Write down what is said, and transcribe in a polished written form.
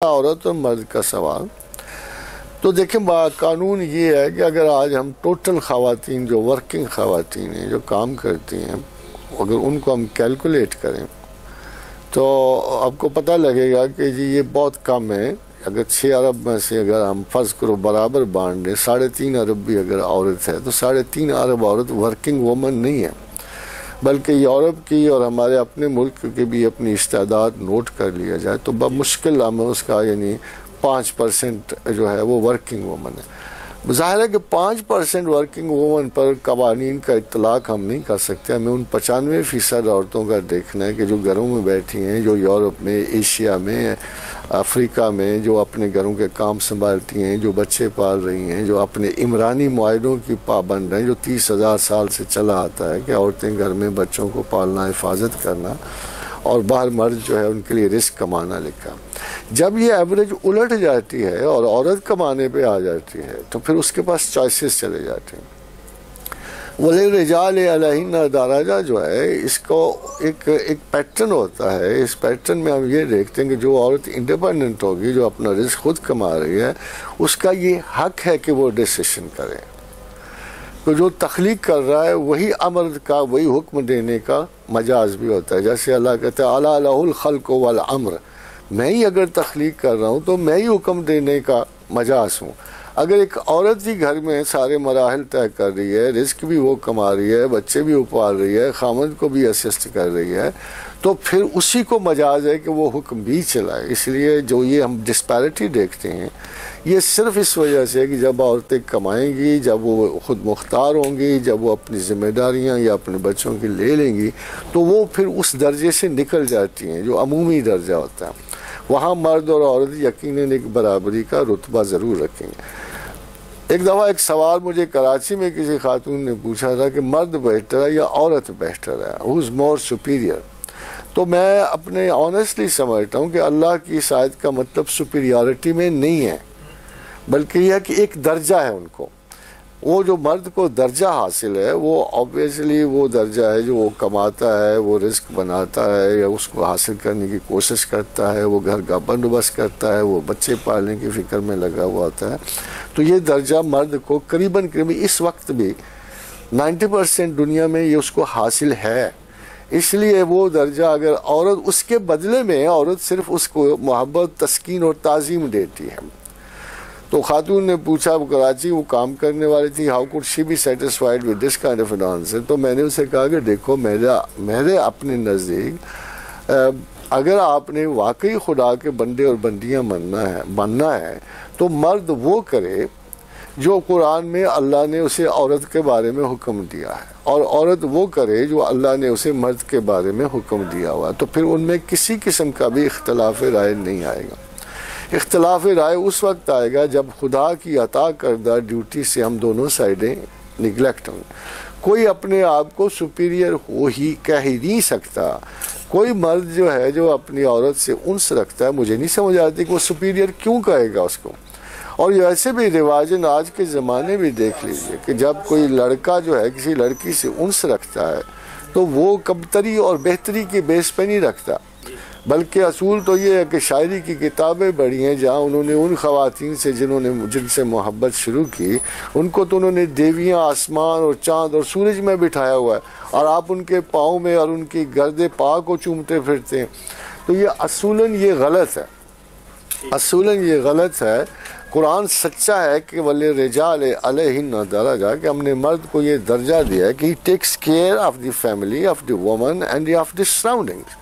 عورت اور مرد کا سوال تو دیکھیں قانون یہ ہے کہ اگر آج ہم ٹوٹل خواتین جو ورکنگ خواتین ہیں جو کام کرتی ہیں اگر ان کو ہم کیلکولیٹ کریں تو آپ کو پتہ لگے گا کہ جی یہ بہت کم ہے. اگر 6 ارب میں سے اگر ہم فرض کرو برابر بانٹ دیں 3.5 ارب بھی اگر عورت ہے تو 3.5 ارب عورت ورکنگ وومن نہیں ہے بلکہ یورپ کی اور ہمارے اپنے ملک کی بھی اپنی استعداد نوٹ کر لیا جائے تو بمشکل ہمیں اس کا یعنی 5% جو ہے وہ ورکنگ وومن ہے. ظاہر ہے کہ 5% ورکنگ وومن پر قوانین کا اطلاق ہم نہیں کر سکتے. ہمیں ان 95% عورتوں کا دیکھنا ہے کہ جو گھروں میں بیٹھی ہیں جو یورپ میں ایشیا میں افریقہ میں جو اپنے گھروں کے کام سنبھالتی ہیں جو بچے پال رہی ہیں جو اپنے عمرانی معاہدوں کی پابند ہیں جو 30,000 سال سے چلا آتا ہے کہ عورتیں گھر میں بچوں کو پالنا حفاظت کرنا اور باہر مرد جو ہے ان کے لیے رزق کمانا لکھا. جب یہ ایوریج الٹ جاتی ہے اور عورت کمانے پہ آ جاتی ہے تو پھر اس کے پاس چوائسز چلے جاتے ہیں. وَلِلرِّجَالِ عَلَيْهِنَّ دَرَجَہ جو ہے اس کو ایک پیٹرن ہوتا ہے. اس پیٹرن میں ہم یہ دیکھتے ہیں کہ جو عورت انڈیپینڈنٹ ہوگی جو اپنا رزق خود کما رہی ہے اس کا یہ حق ہے کہ وہ ڈیسیشن کرے. تو جو تخلیق کر رہا ہے وہی امر کا وہی حکم دینے کا مجاز بھی ہوتا ہے. جیسے اللہ کہتا ہے اَلَا لَهُ الْخَلْقُ وَالْأَمْرُ میں ہی اگر تخلیق کر رہا ہوں تو میں ہی حکم دینے کا مجاز ہوں. اگر ایک عورت ہی گھر میں سارے مراحل طے کر رہی ہے رزق بھی وہ کما رہی ہے بچے بھی پال رہی ہے خامند کو بھی اسسٹ کر رہی ہے تو پھر اسی کو مجاز ہے کہ وہ حکم بھی چلائے. اس لیے جو یہ ہم ڈسپیرٹی دیکھتے ہیں یہ صرف اس وجہ سے کہ جب عورتیں کمائیں گی جب وہ خود مختار ہوں گی جب وہ اپنی ذمہ داریاں یا اپنے بچوں کی لے لیں گی تو وہ پھر اس درجے سے نکل جاتی ہیں جو عمومی درجہ ہوتا ہے. وہاں مرد اور عورت یقیناً ایک برابری کا رتبہ ضرور رکھیں گے. ایک دفعہ ایک سوال مجھے کراچی میں کسی خاتون نے پوچھا تھا کہ مرد بہتر ہے یا عورت بہتر ہے who is more superior. تو میں اپنے آنیسٹلی سمجھتا ہوں کہ اللہ کی اس آیت کا مطلب سپیریورٹی میں نہیں ہے بلکہ یہ ہے کہ ایک درجہ ہے ان کو. وہ جو مرد کو درجہ حاصل ہے وہ obviously وہ درجہ ہے جو وہ کماتا ہے وہ رزق بناتا ہے یا اس کو حاصل کرنے کی کوشش کرتا ہے وہ گھر کا بندوبست کرتا ہے وہ بچے پالنے کی فکر میں لگا ہوا ہوتا ہے. تو یہ درجہ مرد کو قریباً اس وقت بھی 90% دنیا میں یہ اس کو حاصل ہے. اس لیے وہ درجہ اگر عورت اس کے بدلے میں عورت صرف اس کو محبت تسکین اور تعظیم دیتی ہے. تو خاتون نے پوچھا وہ کراچی وہ کام کرنے والی تھی how could she be satisfied with this kind of an answer. تو میں نے اسے کہا کہ دیکھو میرے اپنے نزدیک اگر آپ نے واقعی خدا کے بندے اور بندیاں بننا ہے تو مرد وہ کرے جو قرآن میں اللہ نے اسے عورت کے بارے میں حکم دیا ہے اور عورت وہ کرے جو اللہ نے اسے مرد کے بارے میں حکم دیا ہوا. تو پھر ان میں کسی قسم کا بھی اختلاف رائے نہیں آئے گا. اختلاف رائے اس وقت آئے گا جب خدا کی عطا کردہ ڈیوٹی سے ہم دونوں سائڈیں نگلیکٹ ہوں. کوئی اپنے آپ کو سپیریئر کہہ ہی نہیں سکتا. کوئی مرد جو ہے جو اپنی عورت سے انس رکھتا ہے مجھے نہیں سمجھ آتی کہ وہ سپیریئر کیوں کہے گا اس کو. اور ایسے بھی رواجن آج کے زمانے بھی دیکھ لیجئے کہ جب کوئی لڑکا جو ہے کسی لڑکی سے انس رکھتا ہے تو وہ کمتری اور بہتری کے بیس پہ نہیں رکھتا بلکہ اصول تو یہ ہے کہ شاعری کی کتابیں بڑھی ہیں جہاں انہوں نے ان خواتین سے جن سے محبت شروع کی ان کو تو انہوں نے دیویاں آسمان اور چاند اور سورج میں بٹھایا ہوا ہے اور آپ ان کے پاؤں میں اور ان کی گرد پا کو چومتے پھرتے ہیں. تو یہ اصولاً یہ غلط ہے. قرآن سچا ہے کہ وَلِلرِّجَالِ عَلَيْهِنَّ دَرَجَہ کہ ہم نے مرد کو یہ درجہ دیا ہے کہ he takes care of the family, of the woman and of the surroundings.